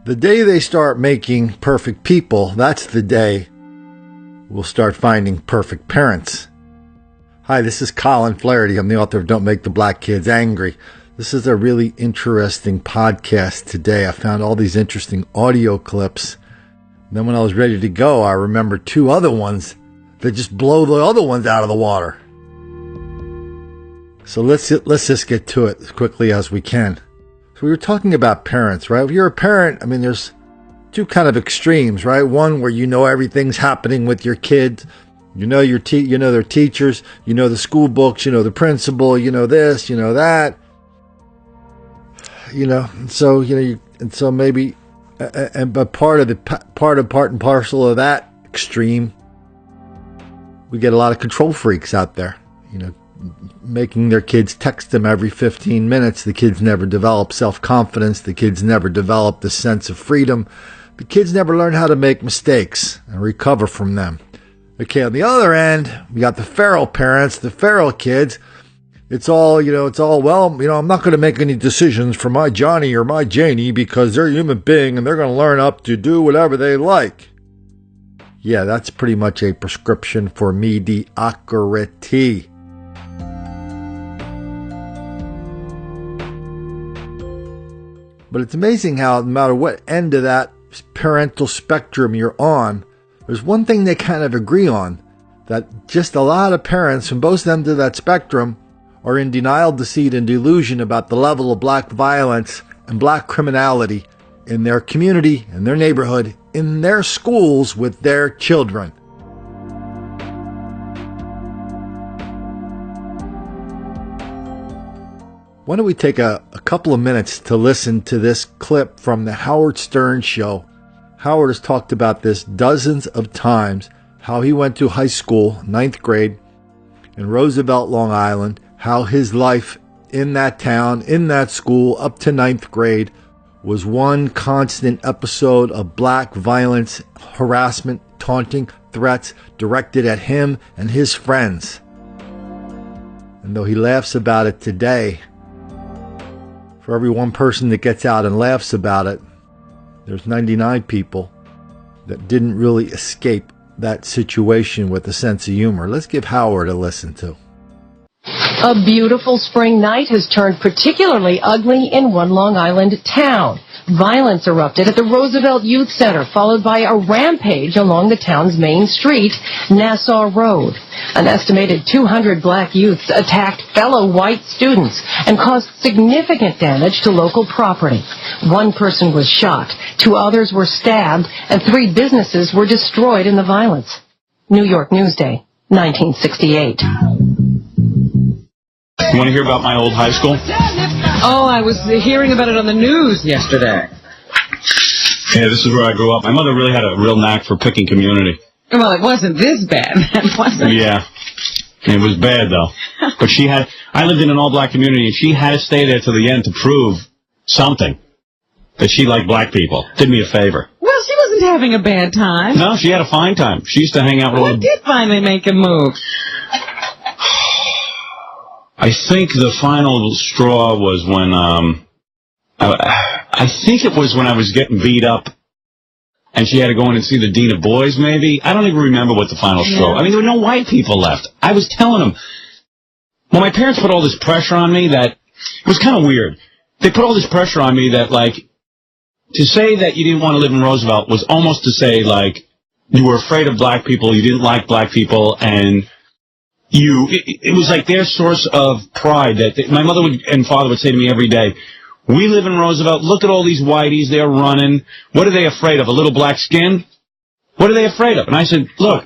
The day they start making perfect people, that's the day we'll start finding perfect parents. Hi, this is Colin Flaherty. I'm the author of Don't Make the Black Kids Angry. This is a really interesting podcast today. I found all these interesting audio clips. Then when I was ready to go, I remembered two other ones that just blow the other ones out of the water. So let's just get to it as quickly as we can. So we were talking about parents, right? If you're a parent, I mean, there's two kind of extremes, right? One where you know everything's happening with your kids. You know you know their teachers, you know the school books, you know the principal, you know this, you know that. But part and parcel of that extreme, we get a lot of control freaks out there, making their kids text them every 15 minutes. The kids never develop self-confidence. The kids never develop the sense of freedom. The kids never learn how to make mistakes and recover from them. Okay, on the other end, we got the feral parents, the feral kids. It's all, I'm not going to make any decisions for my Johnny or my Janie because they're a human being and they're going to learn up to do whatever they like. Yeah, that's pretty much a prescription for mediocrity. But it's amazing how no matter what end of that parental spectrum you're on, there's one thing they kind of agree on, that just a lot of parents from both ends of that spectrum are in denial, deceit, and delusion about the level of black violence and black criminality in their community, in their neighborhood, in their schools with their children. Why don't we take a couple of minutes to listen to this clip from the Howard Stern show. Howard has talked about this dozens of times, how he went to high school, 9th grade, in Roosevelt, Long Island, how his life in that town, in that school, up to 9th grade, was one constant episode of black violence, harassment, taunting, threats directed at him and his friends. And though he laughs about it today, for every one person that gets out and laughs about it, there's 99 people that didn't really escape that situation with a sense of humor. Let's give Howard a listen to. A beautiful spring night has turned particularly ugly in one Long Island town. Violence erupted at the Roosevelt Youth Center, followed by a rampage along the town's main street, Nassau Road. An estimated 200 black youths attacked fellow white students and caused significant damage to local property. One person was shot, 2 others were stabbed, and 3 businesses were destroyed in the violence. New York Newsday, 1968. You want to hear about my old high school? Oh, I was hearing about it on the news yesterday. Yeah, this is where I grew up. My mother really had a real knack for picking community. Well, it wasn't this bad, was it? Yeah. It was bad, though. But I lived in an all-black community, and she had to stay there to the end to prove something. That she liked black people. Did me a favor. Well, she wasn't having a bad time. No, she had a fine time. She used to hang out with What did finally make a move? I think the final straw was when, I think it was when I was getting beat up and she had to go in and see the dean of boys, maybe. I don't even remember what the final straw. I mean, there were no white people left. I was telling them, well, my parents put all this pressure on me that, it was kind of weird. They put all this pressure on me that, like, to say that you didn't want to live in Roosevelt was almost to say, like, you were afraid of black people, you didn't like black people, and it was like their source of pride that my mother and father would say to me every day, we live in Roosevelt, look at all these whiteys, they're running. What are they afraid of, a little black skin? What are they afraid of? And I said, look,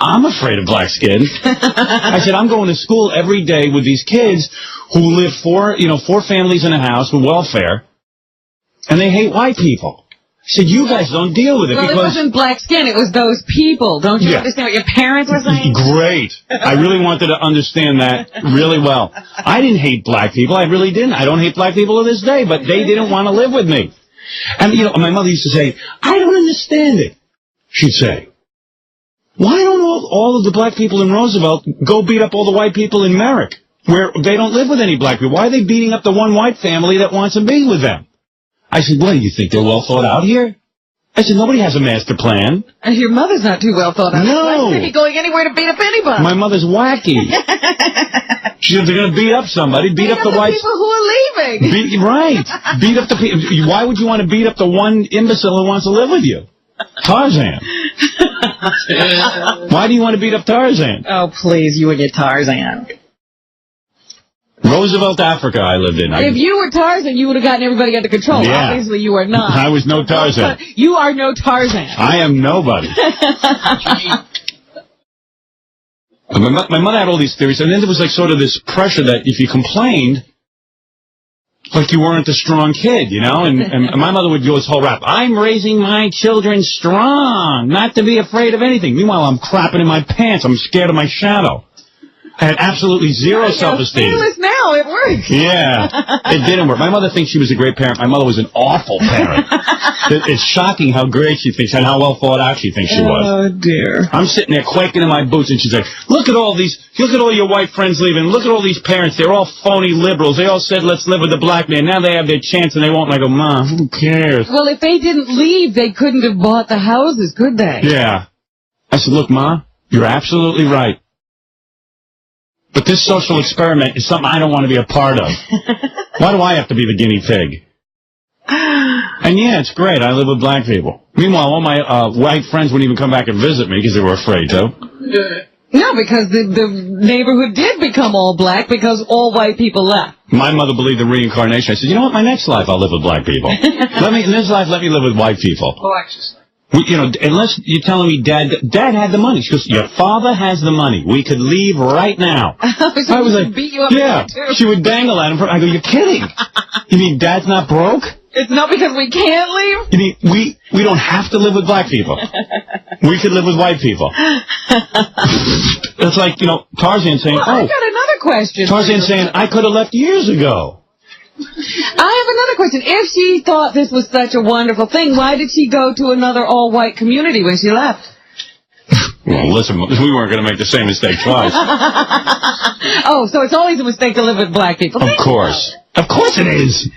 I'm afraid of black skin. I said, I'm going to school every day with these kids who live 4 families in a house with welfare, and they hate white people. I said, you guys don't deal with it. Well, because it wasn't black skin, it was those people. Don't you understand what your parents were saying? Great. I really wanted to understand that really well. I didn't hate black people. I really didn't. I don't hate black people to this day, but they didn't want to live with me. And, my mother used to say, I don't understand it. She'd say, why don't all of the black people in Roosevelt go beat up all the white people in Merrick, where they don't live with any black people? Why are they beating up the one white family that wants to be with them? I said, what, do you think they're well thought out here? I said, nobody has a master plan. And your mother's not too well thought out. No. She'd be going anywhere to beat up anybody. My mother's wacky. She said, they're going to beat up somebody, beat up the white people who are leaving. Right. Beat up the people. Why would you want to beat up the one imbecile who wants to live with you? Tarzan. Why do you want to beat up Tarzan? Oh, please, you and your Tarzan. Roosevelt, Africa, I lived in. If you were Tarzan, you would have gotten everybody under control. Yeah. Obviously, you are not. I was no Tarzan. You are no Tarzan. I am nobody. My mother had all these theories, and then there was like sort of this pressure that if you complained, like you weren't a strong kid, you know? And my mother would do this whole rap, I'm raising my children strong, not to be afraid of anything. Meanwhile, I'm crapping in my pants. I'm scared of my shadow. I had absolutely zero self-esteem. Fearless now, it works. Yeah, it didn't work. My mother thinks she was a great parent. My mother was an awful parent. It's shocking how great she thinks and how well thought out she thinks she was. Oh, dear. I'm sitting there quaking in my boots, and she's like, look at all your white friends leaving. Look at all these parents. They're all phony liberals. They all said, let's live with the black man. Now they have their chance, and they won't. And I go, Mom, who cares? Well, if they didn't leave, they couldn't have bought the houses, could they? Yeah. I said, look, Ma, you're absolutely right. But this social experiment is something I don't want to be a part of. Why do I have to be the guinea pig? And yeah, it's great. I live with black people. Meanwhile, all my white friends wouldn't even come back and visit me because they were afraid to. No, because the neighborhood did become all black because all white people left. My mother believed in reincarnation. I said, you know what? My next life, I'll live with black people. In this life, let me live with white people. Unless you're telling me Dad had the money. She goes, your father has the money. We could leave right now. I was like, beat you up yeah. She would dangle at him. I go, you're kidding. You mean Dad's not broke? It's not because we can't leave? You mean we don't have to live with black people. We could live with white people. It's like, Tarzan saying, well, I got another question. Tarzan saying, I could have left years ago. I have another question. If she thought this was such a wonderful thing, why did she go to another all-white community when she left? Well, listen, we weren't going to make the same mistake twice. Oh, so it's always a mistake to live with black people. Of course. Of course it is.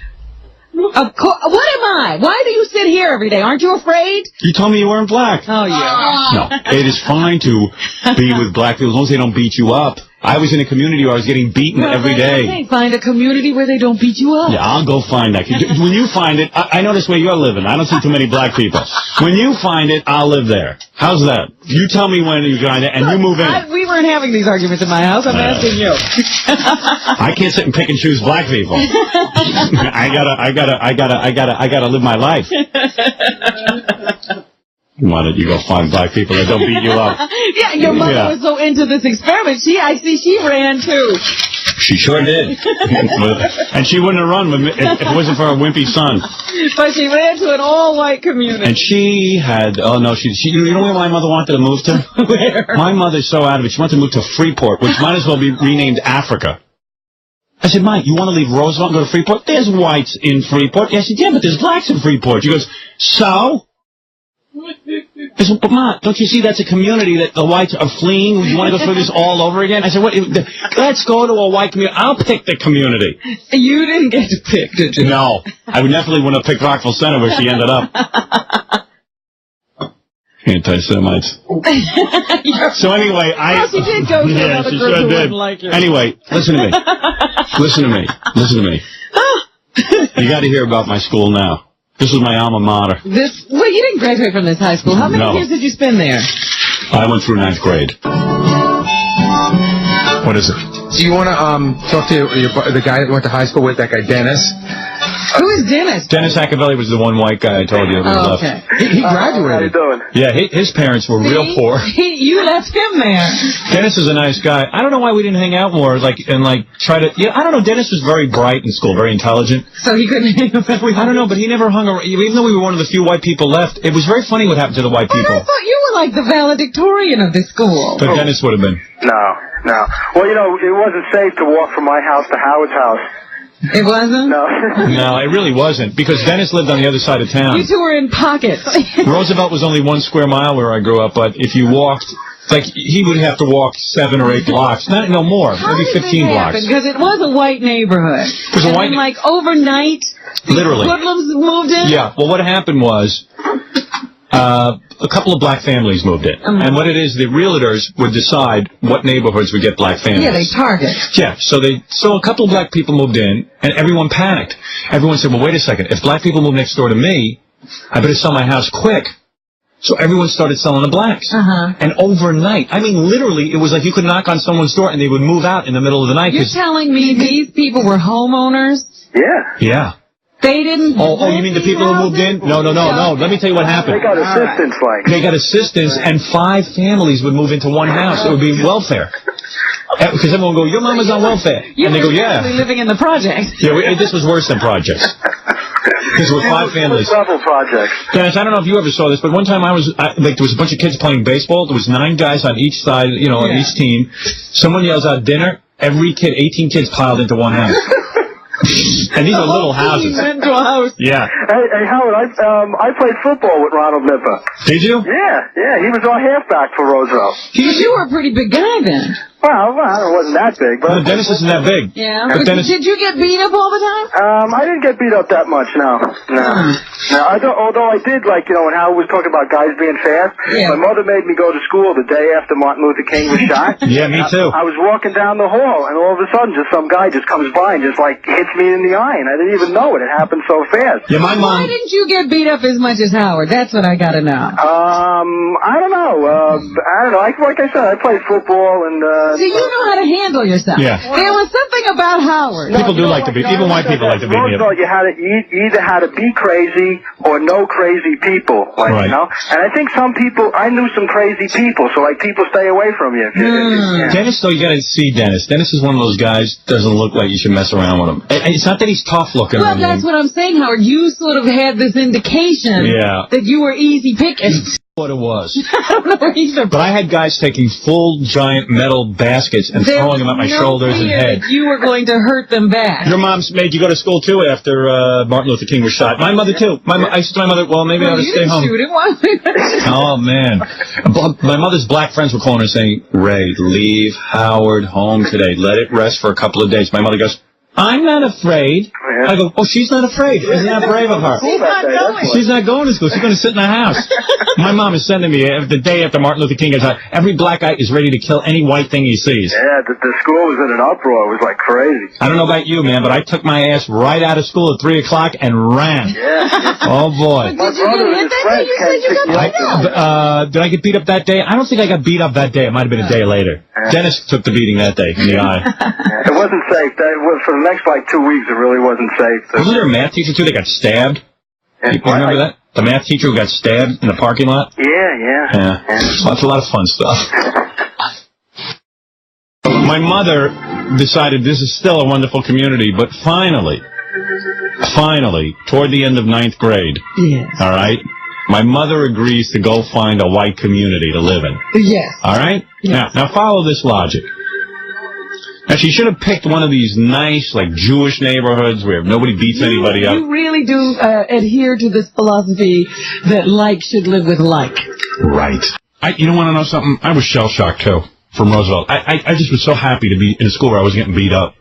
Of course. What am I? Why do you sit here every day? Aren't you afraid? You told me you weren't black. Oh, yeah. No, it is fine to be with black people as long as they don't beat you up. I was in a community where I was getting beaten every day. Find a community where they don't beat you up. Yeah, I'll go find that. When you find it, I notice where you're living. I don't see too many black people. When you find it, I'll live there. How's that? You tell me when you find it, and you move in. We weren't having these arguments in my house. I'm asking you. I can't sit and pick and choose black people. I gotta live my life. Why don't you go find black people that don't beat you up? Yeah, your mother was so into this experiment. I see she ran too. She sure did. And she wouldn't have run if it wasn't for her wimpy son. But she ran to an all-white community. And she had, you know where my mother wanted to move to? Where? My mother's so out of it. She wanted to move to Freeport, which might as well be renamed Africa. I said, Mike, you want to leave Roosevelt and go to Freeport? There's whites in Freeport. I said, yeah, but there's blacks in Freeport. She goes, so? I said, but Ma, don't you see that's a community that the whites are fleeing? You want to go through this all over again? I said, let's go to a white community. I'll pick the community. You didn't get to pick, did you? No. I definitely wouldn't have picked Rockville Center where she ended up. Anti-Semites. So anyway, she did go to another group who wouldn't like you. Anyway, listen to me. Listen to me. You got to hear about my school now. This was my alma mater. Well, you didn't graduate from this high school. How many years did you spend there? I went through 9th grade. What is it? Do you want to talk to the guy that went to high school with, that guy Dennis? Who is Dennis? Dennis Accavelli was the one white guy I told you who left. Okay. He graduated. How you doing? Yeah, his parents were real poor. You left him there. Dennis is a nice guy. I don't know why we didn't hang out more, try to... Yeah, I don't know. Dennis was very bright in school, very intelligent. So he couldn't hang out with I don't know, but he never hung around. Even though we were one of the few white people left, it was very funny what happened to the white people. I thought you were like the valedictorian of this school. But Dennis would have been. No. Well, it wasn't safe to walk from my house to Howard's house. It wasn't? No. No, it really wasn't, because Dennis lived on the other side of town. You two were in pockets. Roosevelt was only 1 square mile where I grew up, but if you walked, he would have to walk 7 or 8 blocks. No more, maybe 15 blocks. Because it was a white neighborhood. It was a white overnight, Literally. Hoodlums moved in? Yeah. Well, what happened was a couple of black families moved in. And what it is, the realtors would decide what neighborhoods would get black families. Yeah, they target. Yeah, so a couple of black people moved in, and everyone panicked. Everyone said, well, wait a second. If black people move next door to me, I better sell my house quick. So everyone started selling to blacks. And overnight, I mean, literally, it was like you could knock on someone's door, and they would move out in the middle of the night. You're telling me these people were homeowners? Yeah. Yeah. They didn't... Oh, you mean the people who moved in? No. Let me tell you what happened. They got assistance, like. They got assistance, and 5 families would move into one house. It would be welfare. Because everyone would go, your mama's on welfare. And they go, yeah. Living in the project. Yeah, this was worse than projects. Because with 5 families. Several projects. Dennis, I don't know if you ever saw this, but one time there was a bunch of kids playing baseball. There was 9 guys on each side, on each team. Someone yells out dinner. Every kid, 18 kids piled into one house. And these are little houses. Went to a house. Yeah. Hey, Howard, I played football with Ronald Nipper. Did you? Yeah, he was our halfback for Roosevelt. You were a pretty big guy then. Well, it wasn't that big, but... No, Dennis isn't that big. Yeah. But Dennis... Did you get beat up all the time? I didn't get beat up that much, no. Although I did, when Howard was talking about guys being fast, my mother made me go to school the day after Martin Luther King was shot. Yeah, me too. I was walking down the hall, and all of a sudden, some guy just comes by and just, hits me in the eye, and I didn't even know it. It happened so fast. Yeah, my mom... Why didn't you get beat up as much as Howard? That's what I gotta know. I don't know. Like I said, I played football, and... So you know how to handle yourself. Yeah. There was something about Howard. People do like to beat... Even white people like to beat me up. You either had to be crazy or know crazy people, right. And I think some people, I knew some crazy people, so people stay away from you. Dennis, though, you gotta see Dennis. Dennis is one of those guys, doesn't look like you should mess around with him. It's not that he's tough looking. Well, that's what I'm saying, Howard. You sort of had this indication that you were easy pickings. What it was. I don't know either. But I had guys taking full giant metal baskets and throwing them at my shoulders and head. You were going to hurt them back. Your mom's made you go to school too after Martin Luther King was shot. My mother too. I said to my mother, well, maybe I ought to stay home. Shoot it. Oh man. My mother's black friends were calling her saying, Ray, leave Howard home today. Let it rest for a couple of days. My mother goes, I'm not afraid. I go, oh, she's not afraid. Isn't that brave of her? She's not going. She's not going to school. She's going to sit in the house. My mom is sending me, the day after Martin Luther King is out, every black guy is ready to kill any white thing he sees. Yeah, the school was in an uproar. It was like crazy. I don't know about you, man, but I took my ass right out of school at 3 o'clock and ran. Yeah. Oh, boy. My brother and his friends came to pick you up. Did I get beat up that day? I don't think I got beat up that day. It might have been a day later. Dennis took the beating that day in the eye. It wasn't safe. For the next, 2 weeks, it really wasn't safe. Wasn't there a math teacher, too, that got stabbed? You remember that? The math teacher who got stabbed in the parking lot? Yeah. That's a lot of fun stuff. My mother decided this is still a wonderful community, but finally, toward the end of 9th grade, all right, my mother agrees to go find a white community to live in. Yes. All right? Yes. Now follow this logic. Now, she should have picked one of these nice, Jewish neighborhoods where nobody beats anybody up. You really do adhere to this philosophy that like should live with like. Right. You don't want to know something? I was shell-shocked, too, from Roosevelt. I just was so happy to be in a school where I was getting beat up.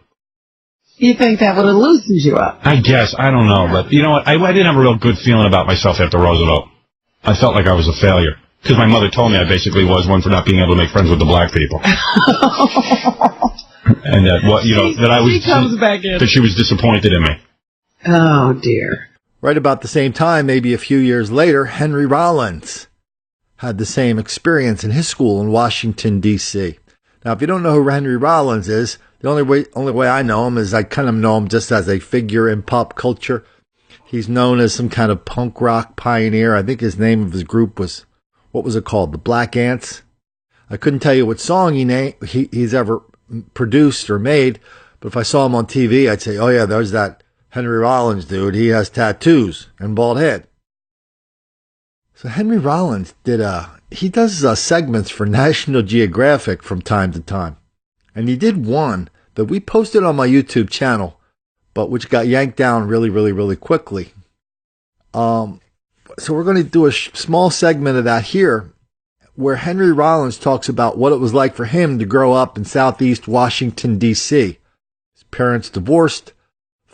You think that would have loosened you up? I guess. I don't know. But you know what? I didn't have a real good feeling about myself after Roosevelt. I felt like I was a failure. Because my mother told me I basically was one for not being able to make friends with the black people. And that she was disappointed in me. Oh, dear. Right about the same time, maybe a few years later, Henry Rollins had the same experience in his school in Washington, D.C. Now, if you don't know who Henry Rollins is, the only way I know him is I kind of know him just as a figure in pop culture. He's known as some kind of punk rock pioneer. I think his name of his group was, what was it called? The Black Ants? I couldn't tell you what song he's ever produced or made, but if I saw him on TV, I'd say, oh yeah, there's that Henry Rollins dude. He has tattoos and bald head. So Henry Rollins does segments for National Geographic from time to time. And he did one that we posted on my YouTube channel, but which got yanked down really, really, really quickly. So we're going to do a small segment of that here, where Henry Rollins talks about what it was like for him to grow up in Southeast Washington, D.C. His parents divorced.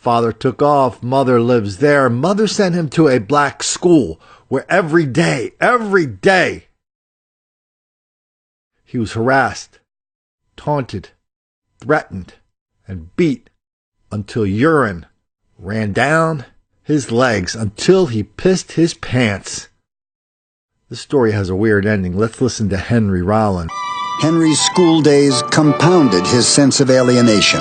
Father took off. Mother lives there. Mother sent him to a black school where every day, he was harassed, taunted, threatened, and beat until urine ran down his legs until he pissed his pants. This story has a weird ending. Let's listen to Henry Rollins. Henry's school days compounded his sense of alienation.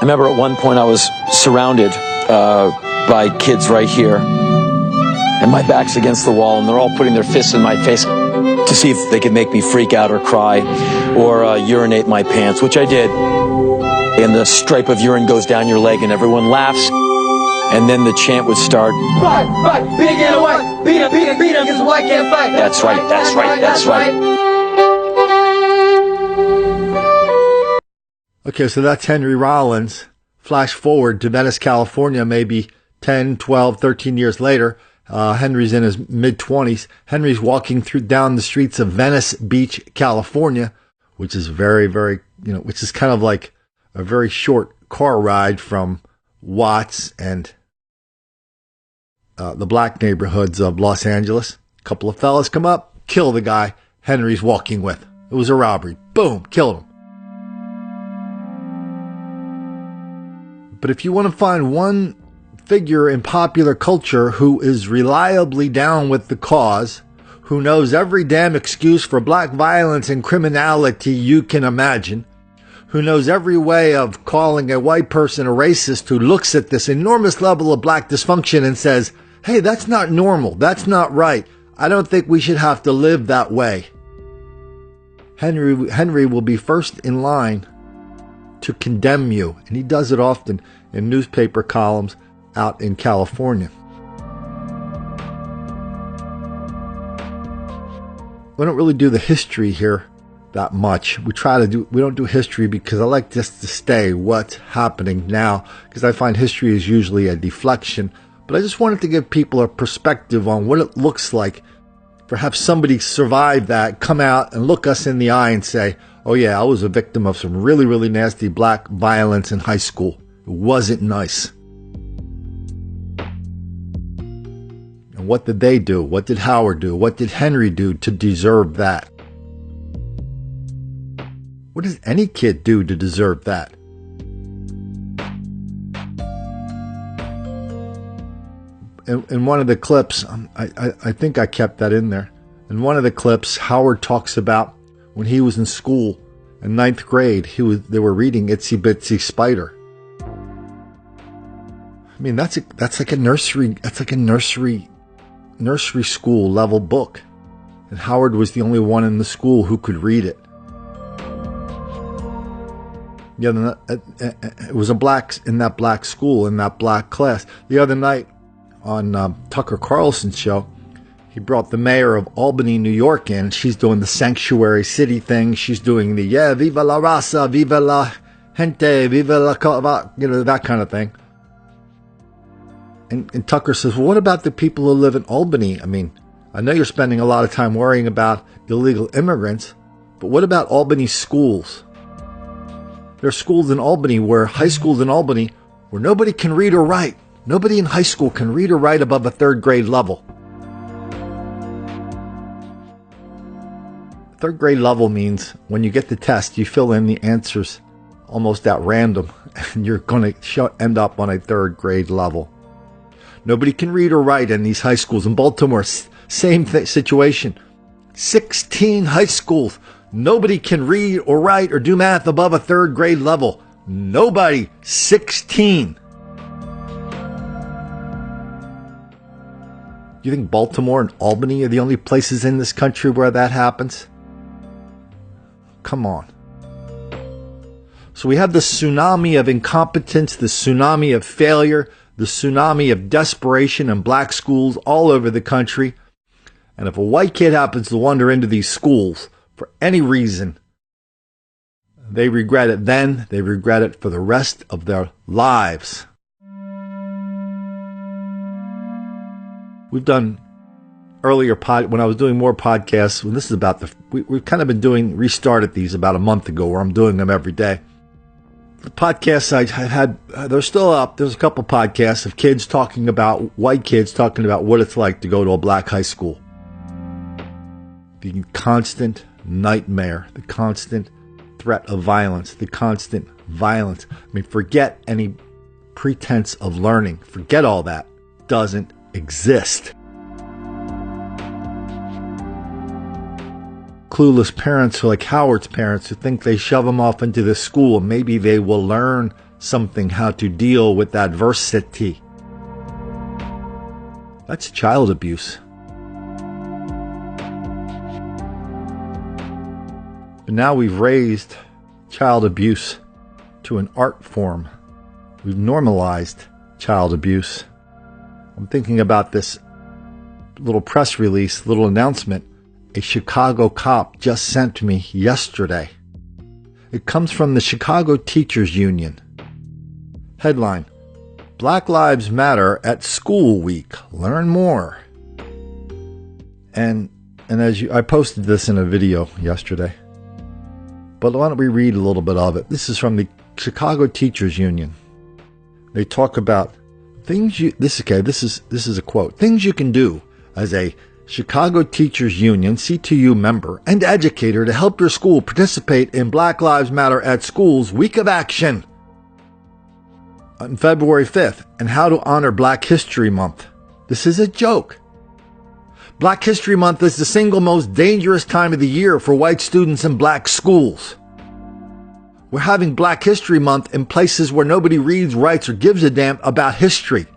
I remember at one point I was surrounded by kids right here, and my back's against the wall, and they're all putting their fists in my face to see if they could make me freak out or cry or urinate my pants, which I did. And the stripe of urine goes down your leg, and everyone laughs, and then the chant would start. Fight, beat again a white, beat him, because the white can't fight. That's right. Okay, so that's Henry Rollins. Flash forward to Venice, California, maybe 10, 12, 13 years later. Henry's in his mid-20s. Henry's walking down the streets of Venice Beach, California, which is very, very, which is kind of like a very short car ride from Watts and the black neighborhoods of Los Angeles. A couple of fellas come up, kill the guy Henry's walking with. It was a robbery. Boom, killed him. But if you want to find one figure in popular culture who is reliably down with the cause, who knows every damn excuse for black violence and criminality you can imagine, who knows every way of calling a white person a racist, who looks at this enormous level of black dysfunction and says, hey, that's not normal, that's not right, I don't think we should have to live that way. Henry will be first in line to condemn you, and he does it often in newspaper columns out in California. We don't really do the history here that much. We don't do history because I like just to stay what's happening now, because I find history is usually a deflection. But I just wanted to give people a perspective on what it looks like for have somebody survive that, come out and look us in the eye and say, oh yeah, I was a victim of some really, really nasty black violence in high school. It wasn't nice. And what did they do? What did Howard do? What did Henry do to deserve that? What does any kid do to deserve that? In one of the clips, I think I kept that in there. In one of the clips, Howard talks about when he was in school in 9th grade, they were reading Itsy Bitsy Spider. I mean, that's like a nursery school level book. And Howard was the only one in the school who could read it. Yeah, it was in that black school, in that black class. The other night on Tucker Carlson's show, he brought the mayor of Albany, New York in. She's doing the sanctuary city thing. She's doing the, viva la raza, viva la gente, viva la, that kind of thing. And Tucker says, well, what about the people who live in Albany? I mean, I know you're spending a lot of time worrying about illegal immigrants, but what about Albany schools? There are schools in Albany high schools in Albany, where nobody can read or write. Nobody in high school can read or write above a 3rd grade level. 3rd grade level means when you get the test, you fill in the answers almost at random, and you're going to end up on a 3rd grade level. Nobody can read or write in these high schools. In Baltimore, same situation. 16 high schools. Nobody can read or write or do math above a 3rd grade level. Nobody. 16. You think Baltimore and Albany are the only places in this country where that happens? Come on. So we have the tsunami of incompetence, the tsunami of failure, the tsunami of desperation in black schools all over the country. And if a white kid happens to wander into these schools for any reason, they regret it then, they regret it for the rest of their lives. We've done earlier when I was doing more podcasts, when this is about we've kind of been restarted these about a month ago, where I'm doing them every day. the podcasts I had, they're still up. There's a couple podcasts of kids talking about, white kids talking about what it's like to go to a black high school. The constant nightmare, the constant threat of violence, the constant violence. I mean, forget any pretense of learning. Forget all that. Doesn't exist. Clueless parents who, like Howard's parents, who think they shove them off into the school and maybe they will learn something, how to deal with adversity. That's child abuse. But now we've raised child abuse to an art form. We've normalized child abuse. I'm thinking about this little press release, little announcement a Chicago cop just sent to me yesterday. It comes from the Chicago Teachers Union. Headline: Black Lives Matter at School Week. Learn more. And I posted this in a video yesterday. But why don't we read a little bit of it? This is from the Chicago Teachers Union. They talk about things this is a quote. Things you can do as a Chicago Teachers Union, CTU member, and educator to help your school participate in Black Lives Matter at School's Week of Action on February 5th, and how to honor Black History Month. This is a joke. Black History Month is the single most dangerous time of the year for white students in black schools. We're having Black History Month in places where nobody reads, writes, or gives a damn about history.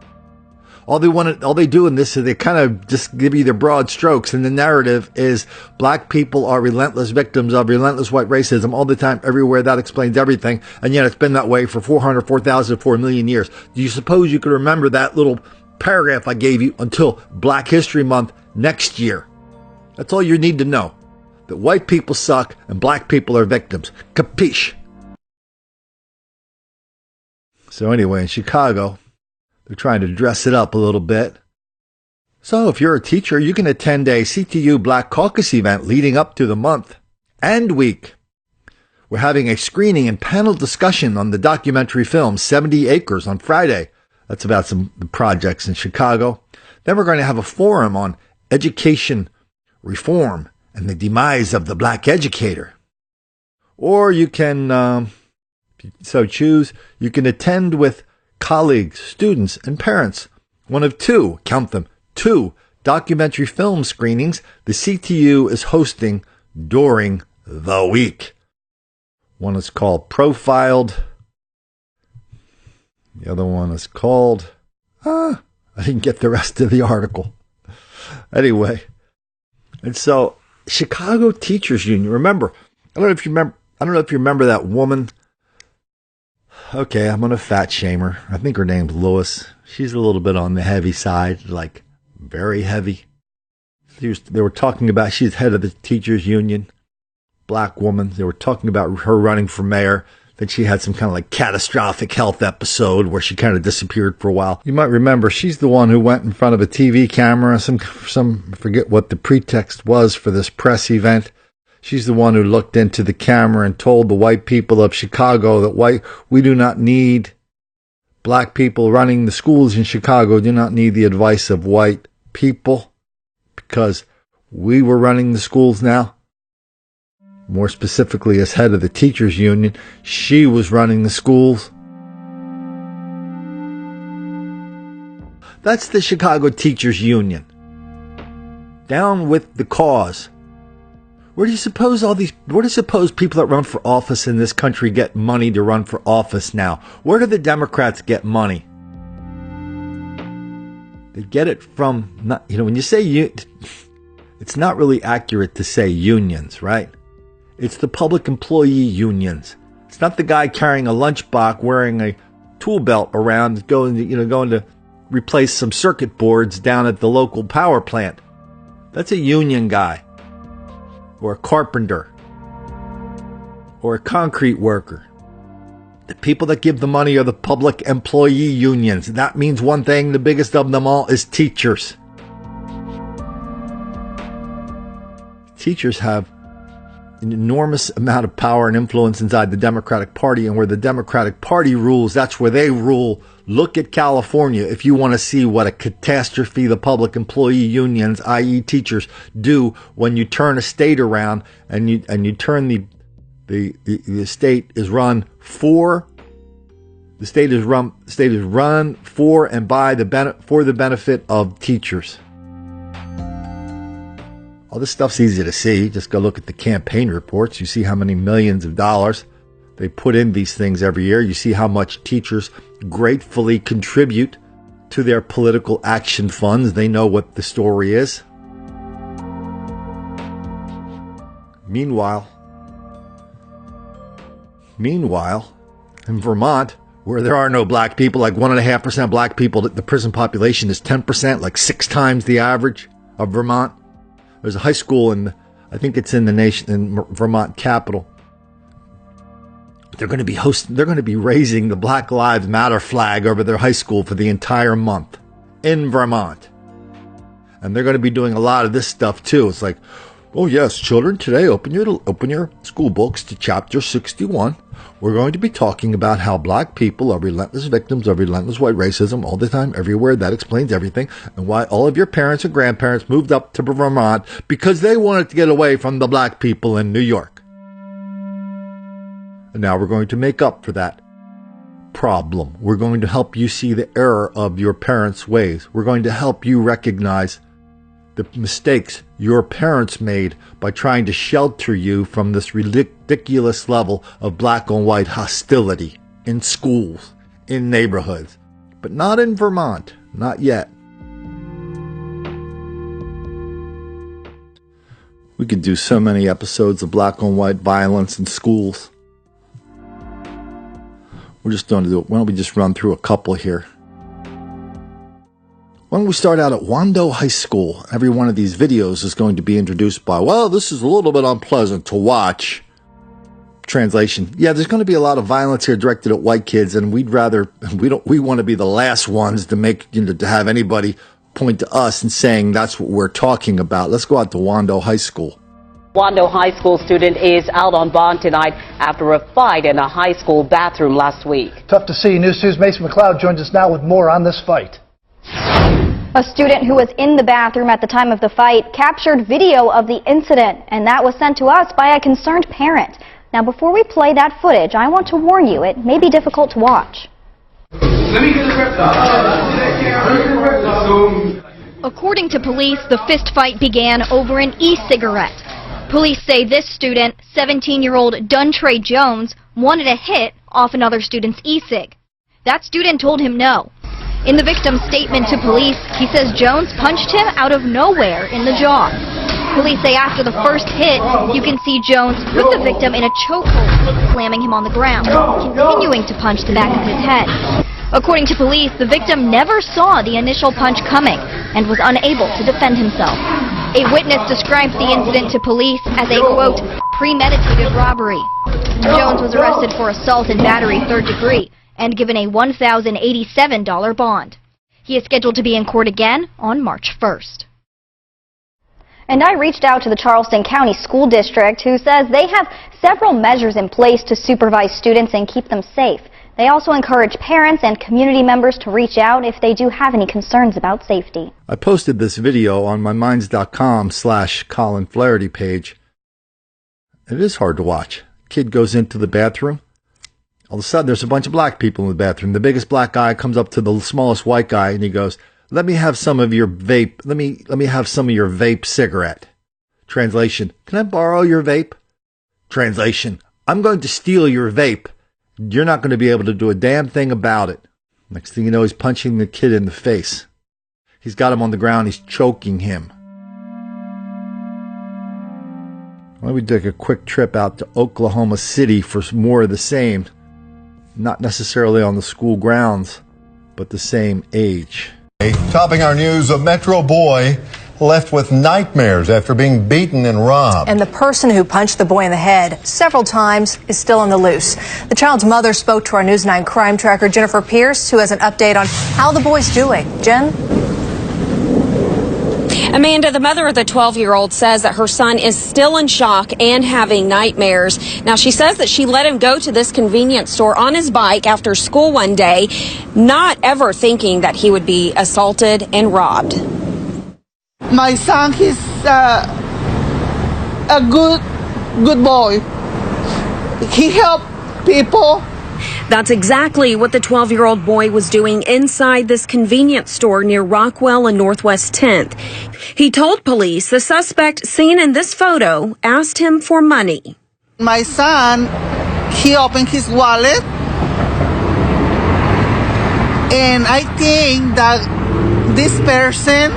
All they do in this is they kind of just give you their broad strokes, and the narrative is black people are relentless victims of relentless white racism all the time, everywhere. That explains everything, and yet it's been that way for 400, 4,000, 4 million years. Do you suppose you could remember that little paragraph I gave you until Black History Month next year? That's all you need to know. That white people suck and black people are victims. Capiche? So anyway, in Chicago, they're trying to dress it up a little bit. So if you're a teacher, you can attend a CTU Black Caucus event leading up to the month and week. We're having a screening and panel discussion on the documentary film 70 Acres on Friday. That's about some projects in Chicago. Then we're going to have a forum on education reform and the demise of the black educator. Or you can, if you so choose, you can attend with colleagues, students, and parents. One of two, count them, two documentary film screenings the CTU is hosting during the week. One is called Profiled. The other one is called, I didn't get the rest of the article. Anyway, and so Chicago Teachers Union, remember, I don't know if you remember that woman. Okay, I'm going to fat shame her. I think her name's Lois. She's a little bit on the heavy side, like very heavy. They were talking about, she's head of the teachers union, black woman. They were talking about her running for mayor. Then she had some kind of like catastrophic health episode where she kind of disappeared for a while. You might remember she's the one who went in front of a TV camera. I forget what the pretext was for this press event. She's the one who looked into the camera and told the white people of Chicago that we do not need black people running the schools in Chicago, do not need the advice of white people because we were running the schools now. More specifically, as head of the teachers union, she was running the schools. That's the Chicago Teachers Union. Down with the cause. Where do you suppose people that run for office in this country get money to run for office now? Where do the Democrats get money? They get it from, when you say it's not really accurate to say unions, right? It's the public employee unions. It's not the guy carrying a lunchbox wearing a tool belt around going to replace some circuit boards down at the local power plant. That's a union guy. Or a carpenter, or a concrete worker. The people that give the money are the public employee unions. That means one thing, the biggest of them all is teachers. Teachers have, enormous amount of power and influence inside the Democratic Party, and where the Democratic Party rules, that's where they rule. Look at California if you want to see what a catastrophe the public employee unions, i.e. teachers, do when you turn a state around and you turn the state is run for. The state is run for and by for the benefit of teachers. All this stuff's easy to see. Just go look at the campaign reports. You see how many millions of dollars they put in these things every year. You see how much teachers gratefully contribute to their political action funds. They know what the story is. Meanwhile, in Vermont, where there are no black people, like 1.5% black people, the prison population is 10%, like 6 times the average of Vermont. There's a high school I think it's in Vermont capital. They're going to be raising the Black Lives Matter flag over their high school for the entire month in Vermont. And they're going to be doing a lot of this stuff too. It's like, oh yes, children, today open your school books to chapter 61. We're going to be talking about how black people are relentless victims of relentless white racism all the time, everywhere. That explains everything. And why all of your parents and grandparents moved up to Vermont because they wanted to get away from the black people in New York. And now we're going to make up for that problem. We're going to help you see the error of your parents' ways. We're going to help you recognize the mistakes your parents made by trying to shelter you from this ridiculous level of black on white hostility in schools, in neighborhoods, but not in Vermont, not yet. We could do so many episodes of black on white violence in schools. We're just going to do it. Why don't we just run through a couple here? Why don't we start out at Wando High School? Every one of these videos is going to be introduced by, well, this is a little bit unpleasant to watch. Translation. Yeah, there's going to be a lot of violence here directed at white kids, and we want to be the last ones to have anybody point to us and saying that's what we're talking about. Let's go out to Wando High School. Wando High School student is out on bond tonight after a fight in a high school bathroom last week. Tough to see. News 2's Mason McLeod joins us now with more on this fight. A student who was in the bathroom at the time of the fight captured video of the incident, and that was sent to us by a concerned parent. Now, before we play that footage, I want to warn you, it may be difficult to watch. According to police, the fist fight began over an e-cigarette. Police say this student, 17-year-old Duntre Jones, wanted a hit off another student's e-cig. That student told him no. In the victim's statement to police, he says Jones punched him out of nowhere in the jaw. Police say after the first hit, you can see Jones put the victim in a chokehold, slamming him on the ground, continuing to punch the back of his head. According to police, the victim never saw the initial punch coming and was unable to defend himself. A witness describes the incident to police as a, quote, premeditated robbery. Jones was arrested for assault and battery 3rd degree and given a $1,087 bond. He is scheduled to be in court again on March 1st. And I reached out to the Charleston County School District, who says they have several measures in place to supervise students and keep them safe. They also encourage parents and community members to reach out if they do have any concerns about safety. I posted this video on my minds.com/Colin Flaherty page. It is hard to watch. Kid goes into the bathroom. All of a sudden, there's a bunch of black people in the bathroom. The biggest black guy comes up to the smallest white guy, and he goes, "Let me have some of your vape. Let me have some of your vape cigarette." Translation: Can I borrow your vape? Translation: I'm going to steal your vape. You're not going to be able to do a damn thing about it. Next thing you know, he's punching the kid in the face. He's got him on the ground. He's choking him. Why don't we take a quick trip out to Oklahoma City for more of the same? Not necessarily on the school grounds, but the same age. Topping our news, a Metro boy left with nightmares after being beaten and robbed. And the person who punched the boy in the head several times is still on the loose. The child's mother spoke to our News 9 crime tracker, Jennifer Pierce, who has an update on how the boy's doing. Jen? Amanda, the mother of the 12-year-old, says that her son is still in shock and having nightmares. Now, she says that she let him go to this convenience store on his bike after school one day, not ever thinking that he would be assaulted and robbed. My son is a good boy. He helped people. That's exactly what the 12-year-old boy was doing inside this convenience store near Rockwell and Northwest 10th. He told police the suspect seen in this photo asked him for money. My son, he opened his wallet, and I think that this person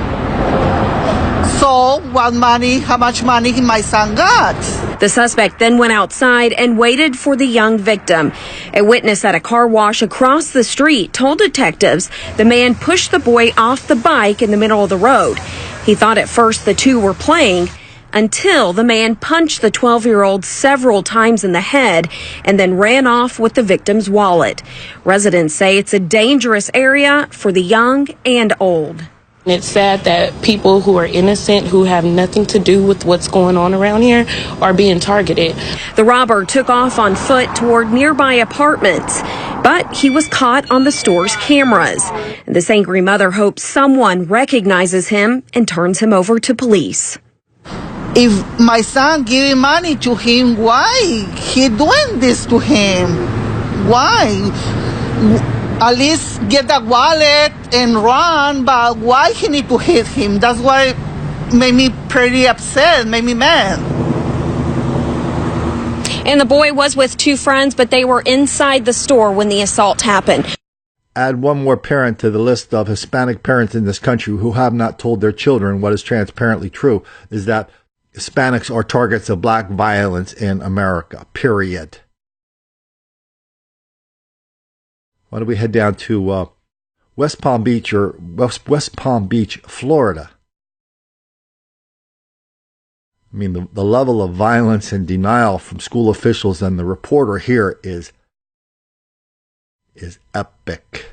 saw how much money my son got. The suspect then went outside and waited for the young victim. A witness at a car wash across the street told detectives the man pushed the boy off the bike in the middle of the road. He thought at first the two were playing until the man punched the 12-year-old several times in the head and then ran off with the victim's wallet. Residents say it's a dangerous area for the young and old. It's sad that people who are innocent, who have nothing to do with what's going on around here, are being targeted. The robber took off on foot toward nearby apartments, but he was caught on the store's cameras. And this angry mother hopes someone recognizes him and turns him over to police. If my son giving money to him, why he doing this to him? Why? At least get the wallet and run, but why he need to hit him? That's why made me pretty upset, made me mad. And the boy was with two friends, but they were inside the store when the assault happened. Add one more parent to the list of Hispanic parents in this country who have not told their children what is transparently true, is that Hispanics are targets of black violence in America, period. Why don't we head down to West Palm Beach, Florida? I mean, the level of violence and denial from school officials and the reporter here is epic.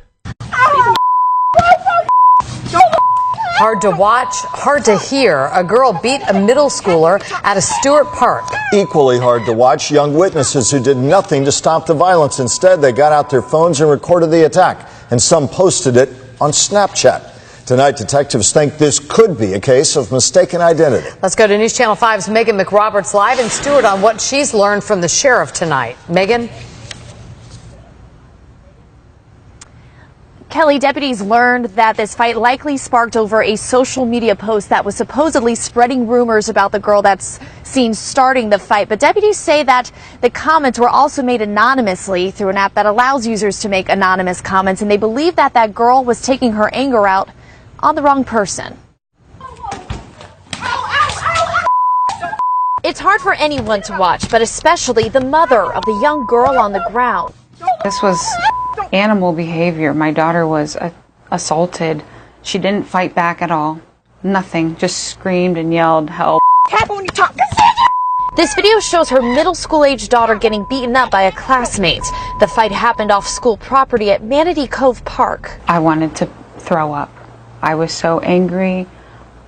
Hard to watch, hard to hear. A girl beat a middle schooler at a Stewart Park. Equally hard to watch, young witnesses who did nothing to stop the violence. Instead, they got out their phones and recorded the attack, and some posted it on Snapchat. Tonight, detectives think this could be a case of mistaken identity. Let's go to News Channel 5's Megan McRoberts live in Stewart on what she's learned from the sheriff tonight. Megan? Kelly, deputies learned that this fight likely sparked over a social media post that was supposedly spreading rumors about the girl that's seen starting the fight. But deputies say that the comments were also made anonymously through an app that allows users to make anonymous comments. And they believe that that girl was taking her anger out on the wrong person. It's hard for anyone to watch, but especially the mother of the young girl on the ground. This was animal behavior. My daughter was assaulted. She didn't fight back at all. Nothing. Just screamed and yelled, help. This video shows her middle school age daughter getting beaten up by a classmate. The fight happened off school property at Manatee Cove Park. I wanted to throw up. I was so angry.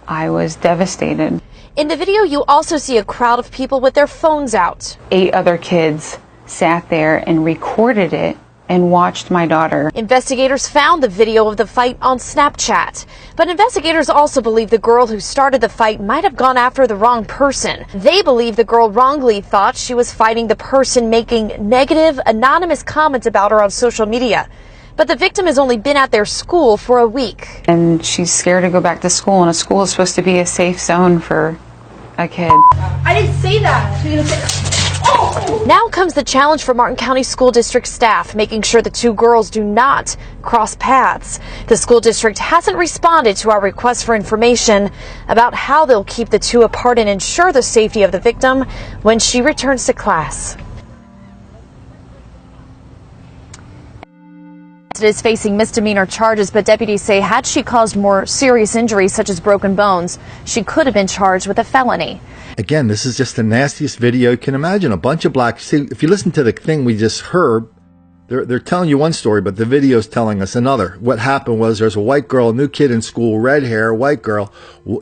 I was devastated. In the video, you also see a crowd of people with their phones out. 8 other kids sat there and recorded it and watched my daughter. Investigators found the video of the fight on Snapchat. But investigators also believe the girl who started the fight might have gone after the wrong person. They believe the girl wrongly thought she was fighting the person making negative, anonymous comments about her on social media. But the victim has only been at their school for a week. And she's scared to go back to school, and a school is supposed to be a safe zone for a kid. I didn't say that. Now comes the challenge for Martin County School District staff, making sure the two girls do not cross paths. The school district hasn't responded to our request for information about how they'll keep the two apart and ensure the safety of the victim when she returns to class. Is facing misdemeanor charges, but deputies say had she caused more serious injuries such as broken bones, she could have been charged with a felony. Again, this is just the nastiest video you can imagine. A bunch of blacks. See, if you listen to the thing we just heard, They're telling you one story, but the video's telling us another. What happened was there's a white girl, a new kid in school, red hair, white girl,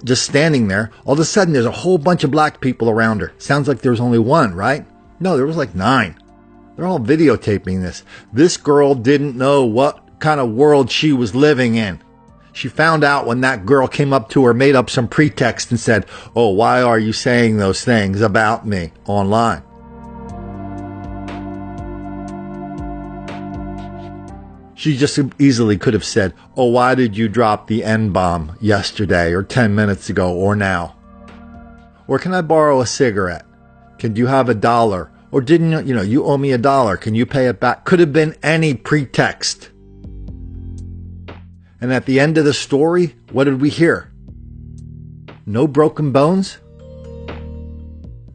just standing there. All of a sudden, there's a whole bunch of black people around her. Sounds like there was only one, right? No, there was like 9. They're all videotaping this. This girl didn't know what kind of world she was living in. She found out when that girl came up to her, made up some pretext and said, "Oh, why are you saying those things about me online?" She just easily could have said, "Oh, why did you drop the N-bomb yesterday or 10 minutes ago or now? Or can I borrow a cigarette? Can you have $1? Or didn't you owe me $1. Can you pay it back?" Could have been any pretext. And at the end of the story, what did we hear? No broken bones?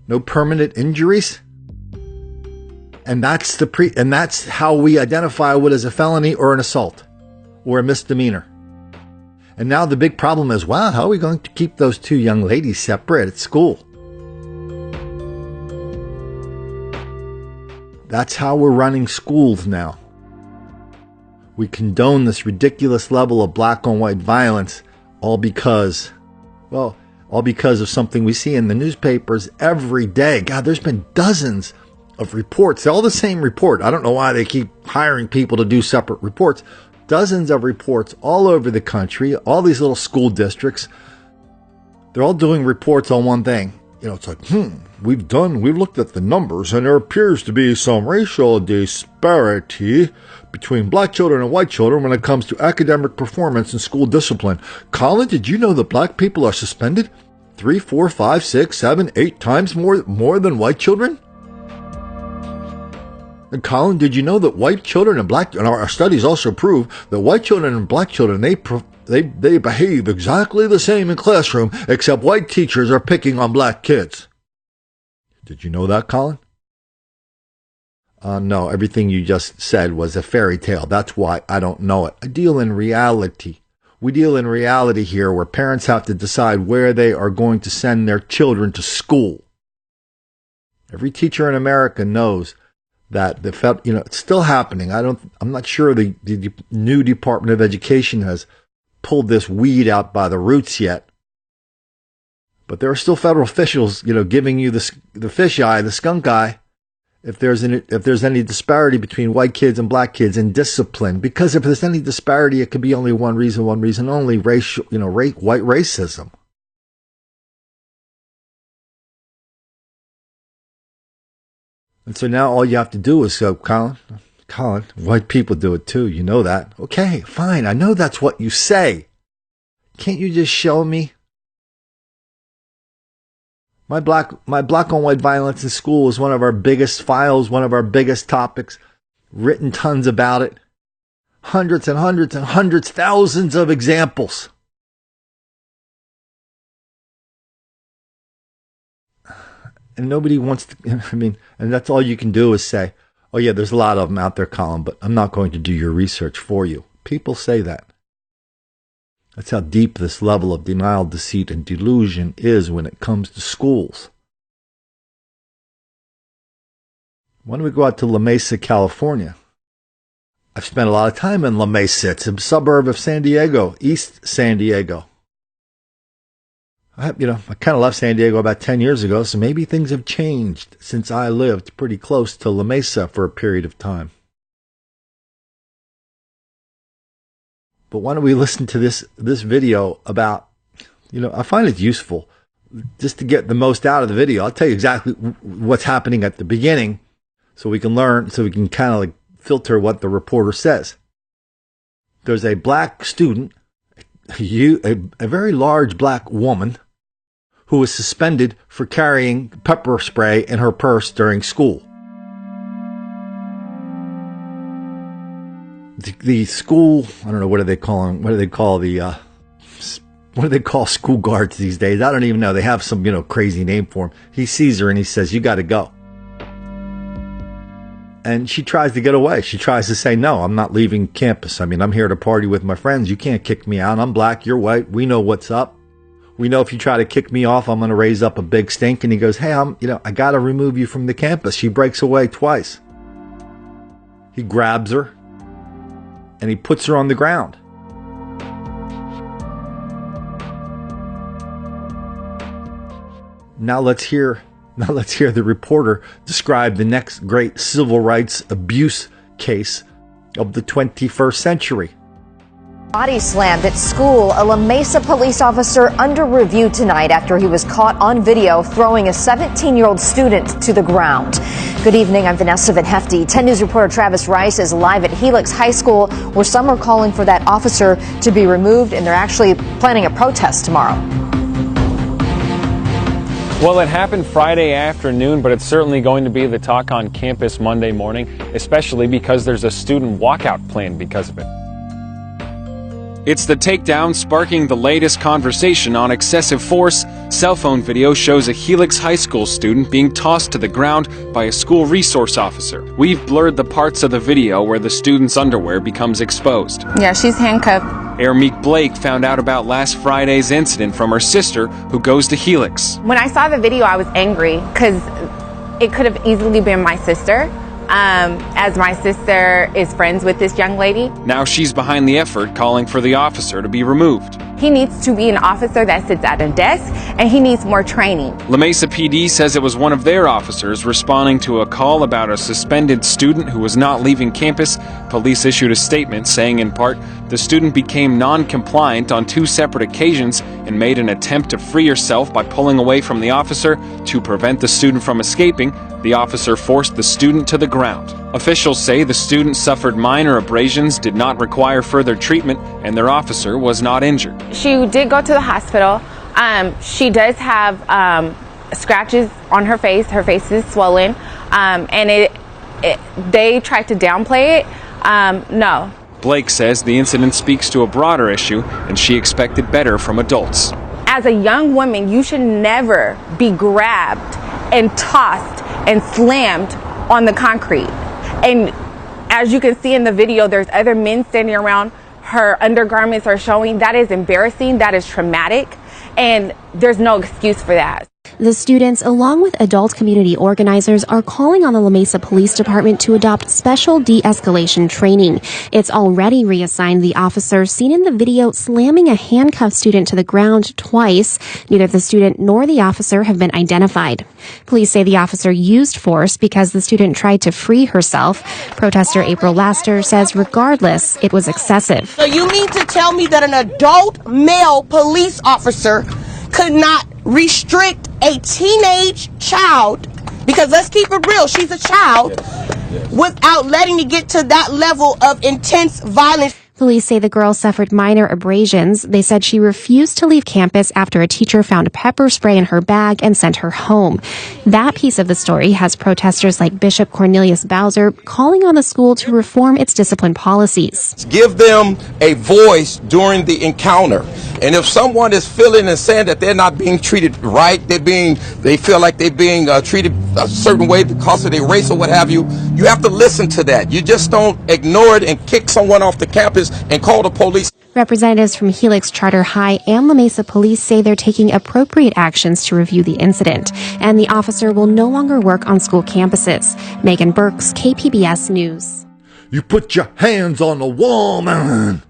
No permanent injuries? And that's how we identify what is a felony or an assault or a misdemeanor. And now the big problem is, wow, how are we going to keep those 2 young ladies separate at school? That's how we're running schools now. We condone this ridiculous level of black on white violence all because of something we see in the newspapers every day. God, there's been dozens of reports. They're all the same report. I don't know why they keep hiring people to do separate reports. Dozens of reports all over the country, all these little school districts. They're all doing reports on one thing. It's like, we've looked at the numbers and there appears to be some racial disparity between black children and white children when it comes to academic performance and school discipline. Colin, did you know that black people are suspended 3, 4, 5, 6, 7, 8 times more than white children? And Colin, did you know that white children and our studies also prove that white children and black children, they behave exactly the same in classroom, except white teachers are picking on black kids. Did you know that, Colin? No, everything you just said was a fairy tale. That's why I don't know it. I deal in reality. We deal in reality here where parents have to decide where they are going to send their children to school. Every teacher in America knows that it's still happening. I'm not sure the new Department of Education has pulled this weed out by the roots yet. But there are still federal officials, giving you the fish eye, the skunk eye, if there's any disparity between white kids and black kids in discipline. Because if there's any disparity, it could be only one reason only: racial, white racism. And so now all you have to do is go, Colin, white people do it too. You know that. Okay, fine. I know that's what you say. Can't you just show me? My black on white violence in school is one of our biggest files, one of our biggest topics. Written tons about it. Hundreds and hundreds and hundreds, thousands of examples. And nobody wants to, and that's all you can do is say, "Oh yeah, there's a lot of them out there, Colin, but I'm not going to do your research for you." People say that. That's how deep this level of denial, deceit, and delusion is when it comes to schools. Why don't we go out to La Mesa, California? I've spent a lot of time in La Mesa. It's a suburb of San Diego, East San Diego. I kind of left San Diego about 10 years ago, so maybe things have changed since I lived pretty close to La Mesa for a period of time. But why don't we listen to this video about, I find it useful just to get the most out of the video. I'll tell you exactly what's happening at the beginning so we can learn, so we can kind of filter what the reporter says. There's a black student, a very large black woman, who was suspended for carrying pepper spray in her purse during school. The school, I don't know, what do they call school guards these days? I don't even know. They have some, crazy name for him. He sees her and he says, "You got to go." And she tries to get away. She tries to say, "No, I'm not leaving campus. I'm here to party with my friends. You can't kick me out. I'm black. You're white. We know what's up. We know if you try to kick me off, I'm going to raise up a big stink." And he goes, "Hey, I got to remove you from the campus." She breaks away twice. He grabs her and he puts her on the ground. Now let's hear the reporter describe the next great civil rights abuse case of the 21st century. Body slammed at school. A La Mesa police officer under review tonight after he was caught on video throwing a 17-year-old student to the ground. Good evening, I'm Vanessa Van Hefty. 10 News reporter Travis Rice is live at Helix High School, where some are calling for that officer to be removed, and they're actually planning a protest tomorrow. Well, it happened Friday afternoon, but it's certainly going to be the talk on campus Monday morning, especially because there's a student walkout planned because of it. It's the takedown sparking the latest conversation on excessive force. Cell phone video shows a Helix High School student being tossed to the ground by a school resource officer. We've blurred the parts of the video where the student's underwear becomes exposed. Yeah, she's handcuffed. Air Meek Blake found out about last Friday's incident from her sister, who goes to Helix. When I saw the video, I was angry because it could have easily been my sister. As my sister is friends with this young lady. Now she's behind the effort, calling for the officer to be removed. He needs to be an officer that sits at a desk, and he needs more training. La Mesa PD says it was one of their officers responding to a call about a suspended student who was not leaving campus. Police issued a statement saying, in part, the student became non-compliant on 2 separate occasions and made an attempt to free herself by pulling away from the officer. To prevent the student from escaping, the officer forced the student to the ground. Officials say the student suffered minor abrasions, did not require further treatment, and their officer was not injured. She did go to the hospital. She does have scratches on her face. Her face is swollen, and they tried to downplay it. No. Blake says the incident speaks to a broader issue, and she expected better from adults. As a young woman, you should never be grabbed and tossed and slammed on the concrete. And as you can see in the video, there's other men standing around. Her undergarments are showing. That is embarrassing. That is traumatic. And there's no excuse for that. The students, along with adult community organizers, are calling on the La Mesa Police Department to adopt special de-escalation training. It's already reassigned the officer seen in the video slamming a handcuffed student to the ground twice. Neither the student nor the officer have been identified. Police say the officer used force because the student tried to free herself. Protester April Laster says regardless, it was excessive. So you mean to tell me that an adult male police officer could not restrict a teenage child, because let's keep it real, she's a child, without letting it get to that level of intense violence? Police say the girl suffered minor abrasions. They said she refused to leave campus after a teacher found pepper spray in her bag and sent her home. That piece of the story has protesters like Bishop Cornelius Bowser calling on the school to reform its discipline policies. Give them a voice during the encounter. And if someone is feeling and saying that they're not being treated right, they feel like they're being treated a certain way because of their race or what have you, you have to listen to that. You just don't ignore it and kick someone off the campus and call the police. Representatives from Helix Charter High and La Mesa Police say they're taking appropriate actions to review the incident, and the officer will no longer work on school campuses. Megan Burks, KPBS News. You put your hands on a woman.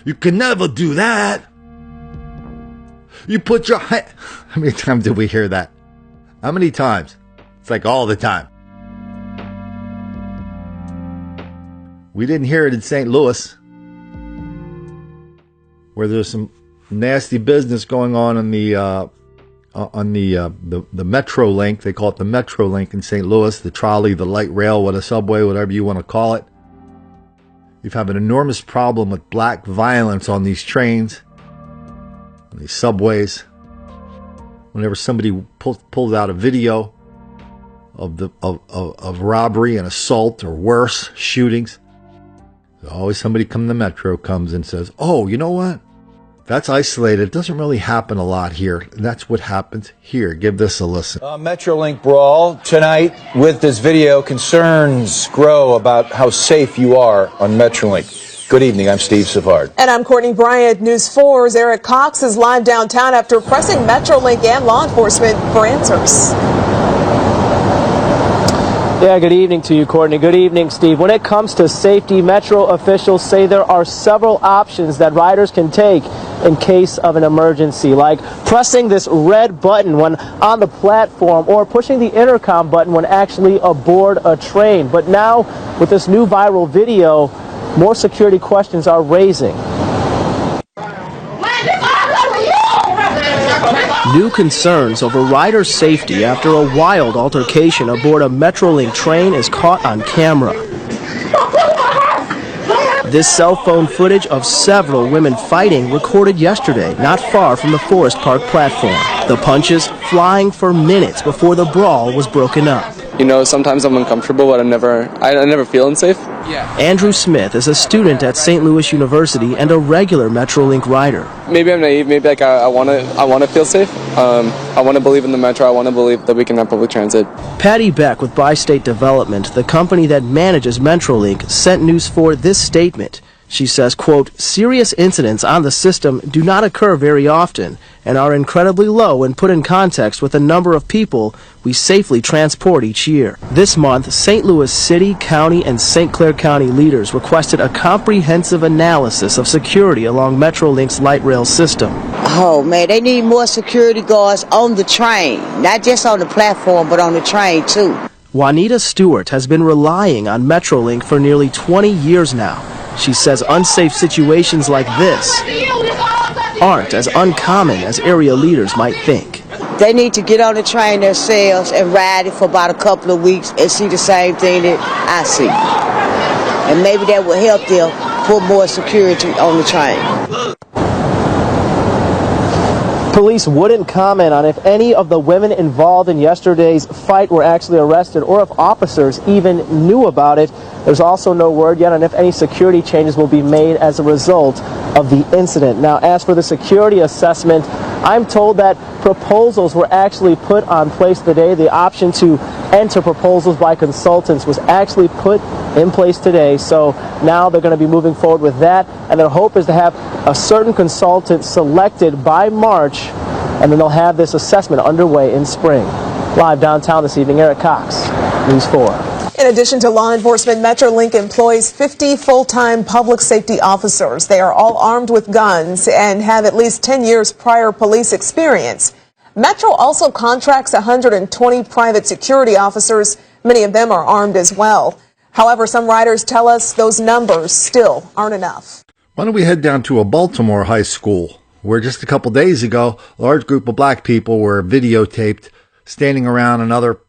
You can never do that. You put your hand... How many times did we hear that? How many times? It's like all the time. We didn't hear it in St. Louis, where there's some nasty business going on the Metro Link. They call it the Metro Link in St. Louis, the trolley, the light rail, what a subway, whatever you want to call it. You have an enormous problem with black violence on these trains, on these subways. Whenever somebody pulls out a video of robbery and assault or worse, shootings, always somebody come to the Metro comes and says, oh, you know what? That's isolated. It doesn't really happen a lot here. That's what happens here. Give this a listen. Metrolink brawl tonight with this video. Concerns grow about how safe you are on Metrolink. Good evening. I'm Steve Savard. And I'm Courtney Bryant. News 4's Eric Cox is live downtown after pressing Metrolink and law enforcement for answers. Yeah, good evening to you, Courtney. Good evening, Steve. When it comes to safety, Metro officials say there are several options that riders can take in case of an emergency, like pressing this red button when on the platform or pushing the intercom button when actually aboard a train. But now, with this new viral video, more security questions are raising. New concerns over rider safety after a wild altercation aboard a Metrolink train is caught on camera. This cell phone footage of several women fighting recorded yesterday not far from the Forest Park platform. The punches flying for minutes before the brawl was broken up. You know, sometimes I'm uncomfortable, but I never feel unsafe. Yeah. Andrew Smith is a student at St. Louis University and a regular Metrolink rider. Maybe I'm naive. Maybe like I want to feel safe. I want to believe in the Metro. I want to believe that we can have public transit. Patty Beck with Bi-State Development, the company that manages Metrolink, sent News 4 this statement. She says, quote, serious incidents on the system do not occur very often and are incredibly low when put in context with the number of people we safely transport each year. This month, St. Louis City, County, and St. Clair County leaders requested a comprehensive analysis of security along Metrolink's light rail system. Oh, man, they need more security guards on the train, not just on the platform, but on the train, too. Juanita Stewart has been relying on Metrolink for nearly 20 years now. She says unsafe situations like this aren't as uncommon as area leaders might think. They need to get on the train themselves and ride it for about a couple of weeks and see the same thing that I see. And maybe that will help them put more security on the train. Police wouldn't comment on if any of the women involved in yesterday's fight were actually arrested or if officers even knew about it. There's also no word yet on if any security changes will be made as a result of the incident. Now, as for the security assessment, I'm told that proposals were actually put on place today. The option to enter proposals by consultants was actually put in place today. So now they're going to be moving forward with that. And their hope is to have a certain consultant selected by March, and then they'll have this assessment underway in spring. Live downtown this evening, Eric Cox, News 4. In addition to law enforcement, Metrolink employs 50 full-time public safety officers. They are all armed with guns and have at least 10 years prior police experience. Metro also contracts 120 private security officers. Many of them are armed as well. However, some riders tell us those numbers still aren't enough. Why don't we head down to a Baltimore high school where just a couple days ago, a large group of black people were videotaped standing around another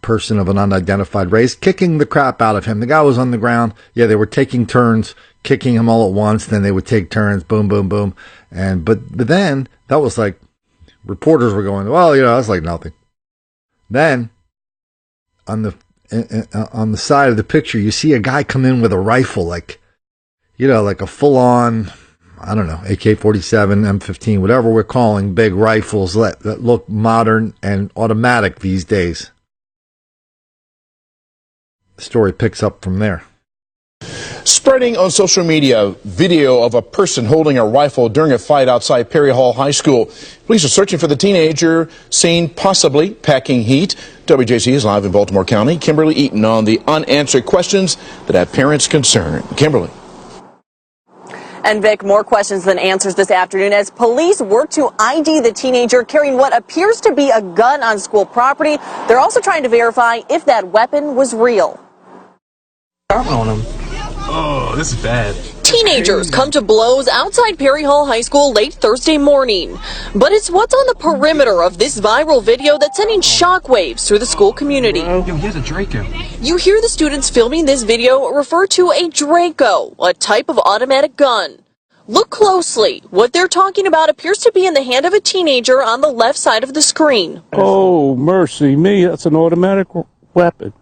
person of an unidentified race, kicking the crap out of him. The guy was on the ground. Yeah, they were taking turns, kicking him all at once. Then they would take turns, boom, boom, boom. But then that was like, reporters were going, well, that's like nothing. Then on the side of the picture, you see a guy come in with a rifle, like a full on, I don't know, AK-47, M15, whatever we're calling big rifles that look modern and automatic these days. The story picks up from there. Spreading on social media video of a person holding a rifle during a fight outside Perry Hall High School. Police are searching for the teenager seen possibly packing heat. WJZ is live in Baltimore County. Kimberly Eaton on the unanswered questions that have parents concerned. Kimberly. And Vic, more questions than answers this afternoon as police work to ID the teenager carrying what appears to be a gun on school property. They're also trying to verify if that weapon was real. On him. Oh, this is bad. Teenagers come to blows outside Perry Hall High School late Thursday morning. But it's what's on the perimeter of this viral video that's sending shockwaves through the school community. Yo, here's a Draco. You hear the students filming this video refer to a Draco, a type of automatic gun. Look closely. What they're talking about appears to be in the hand of a teenager on the left side of the screen. Oh, mercy me, that's an automatic weapon.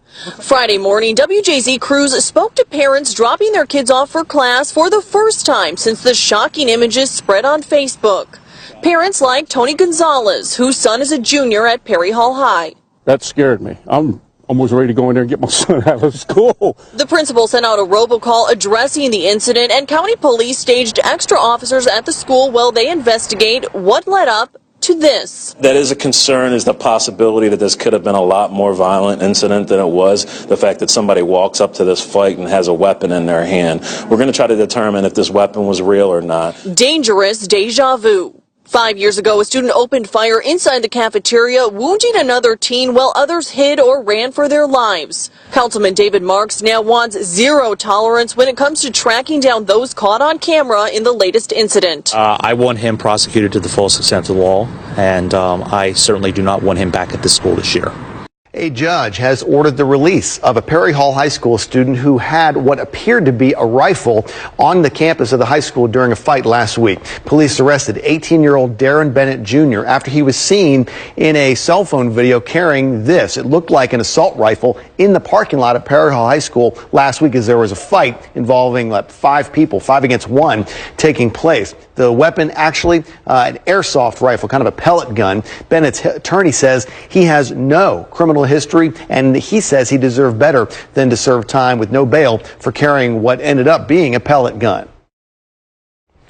Friday morning, WJZ crews spoke to parents dropping their kids off for class for the first time since the shocking images spread on Facebook. Parents like Tony Gonzalez, whose son is a junior at Perry Hall High. That scared me. I'm almost ready to go in there and get my son out of school. The principal sent out a robocall addressing the incident, and county police staged extra officers at the school while they investigate what led up to this. That is a concern, is the possibility that this could have been a lot more violent incident than it was. The fact that somebody walks up to this fight and has a weapon in their hand. We're going to try to determine if this weapon was real or not. Dangerous deja vu. 5 years ago, a student opened fire inside the cafeteria, wounding another teen while others hid or ran for their lives. Councilman David Marks now wants zero tolerance when it comes to tracking down those caught on camera in the latest incident. I want him prosecuted to the fullest extent of the law, and I certainly do not want him back at this school this year. A judge has ordered the release of a Perry Hall High School student who had what appeared to be a rifle on the campus of the high school during a fight last week. Police arrested 18-year-old Darren Bennett Jr. after he was seen in a cell phone video carrying this. It looked like an assault rifle in the parking lot of Perry Hall High School last week as there was a fight involving 5 people, 5 against 1, taking place. The weapon actually an airsoft rifle, kind of a pellet gun. Bennett's attorney says he has no criminal history, and he says he deserved better than to serve time with no bail for carrying what ended up being a pellet gun.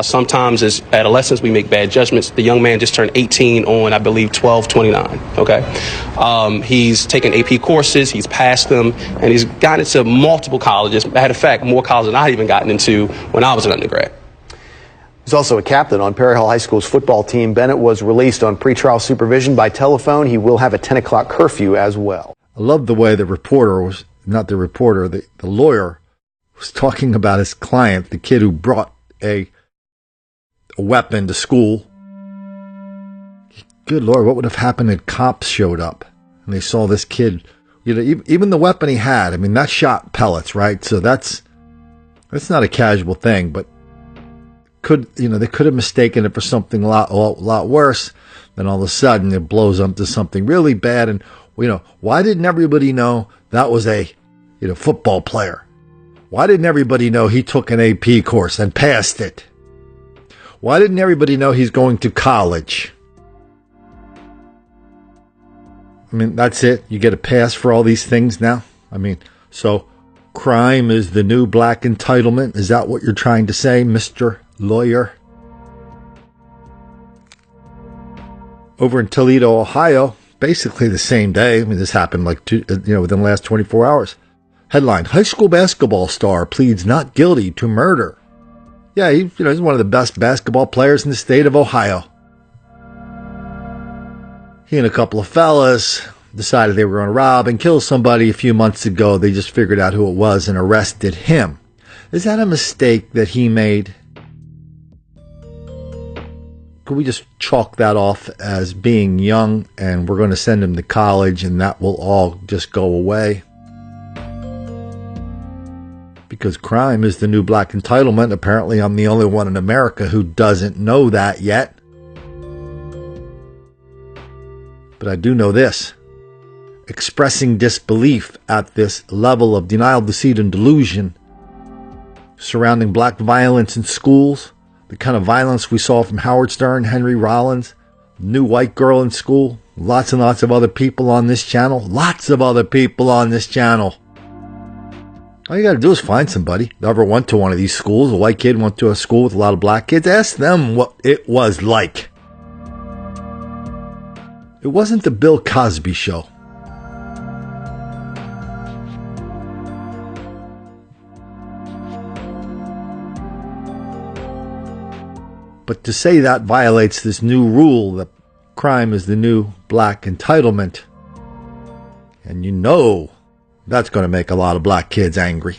Sometimes as adolescents we make bad judgments. The young man just turned 18 on, I believe, 12/29. Okay, he's taken AP courses, he's passed them, and he's gotten into multiple colleges. Matter of fact, more colleges than I had even gotten into when I was an undergrad. He's also a captain on Perry Hall High School's football team. Bennett was released on pretrial supervision by telephone. He will have a 10 o'clock curfew as well. I love the way the reporter was, not the reporter, the lawyer was talking about his client, the kid who brought a weapon to school. Good Lord, what would have happened if cops showed up and they saw this kid? You know, even the weapon he had, I mean, that shot pellets, right? So that's not a casual thing, but they could have mistaken it for something a lot worse. Then all of a sudden it blows up to something really bad. And why didn't everybody know that was a football player? Why didn't everybody know he took an AP course and passed it? Why didn't everybody know he's going to college? I mean, that's it. You get a pass for all these things now. I mean, so crime is the new black entitlement. Is that what you're trying to say, Mr. Lawyer? Over in Toledo, Ohio, basically the same day. I mean, this happened within the last 24 hours. Headline: high school basketball star pleads not guilty to murder. Yeah, he's one of the best basketball players in the state of Ohio. He and a couple of fellas decided they were going to rob and kill somebody a few months ago. They just figured out who it was and arrested him. Is that a mistake that he made? Could we just chalk that off as being young and we're going to send him to college and that will all just go away? Because crime is the new black entitlement. Apparently I'm the only one in America who doesn't know that yet. But I do know this. Expressing disbelief at this level of denial, deceit, and delusion surrounding black violence in schools, the kind of violence we saw from Howard Stern, Henry Rollins, new white girl in school, lots and lots of other people on this channel. All you got to do is find somebody that ever went to one of these schools. A white kid went to a school with a lot of black kids. Ask them what it was like. It wasn't the Bill Cosby show. But to say that violates this new rule that crime is the new black entitlement, and that's going to make a lot of black kids angry.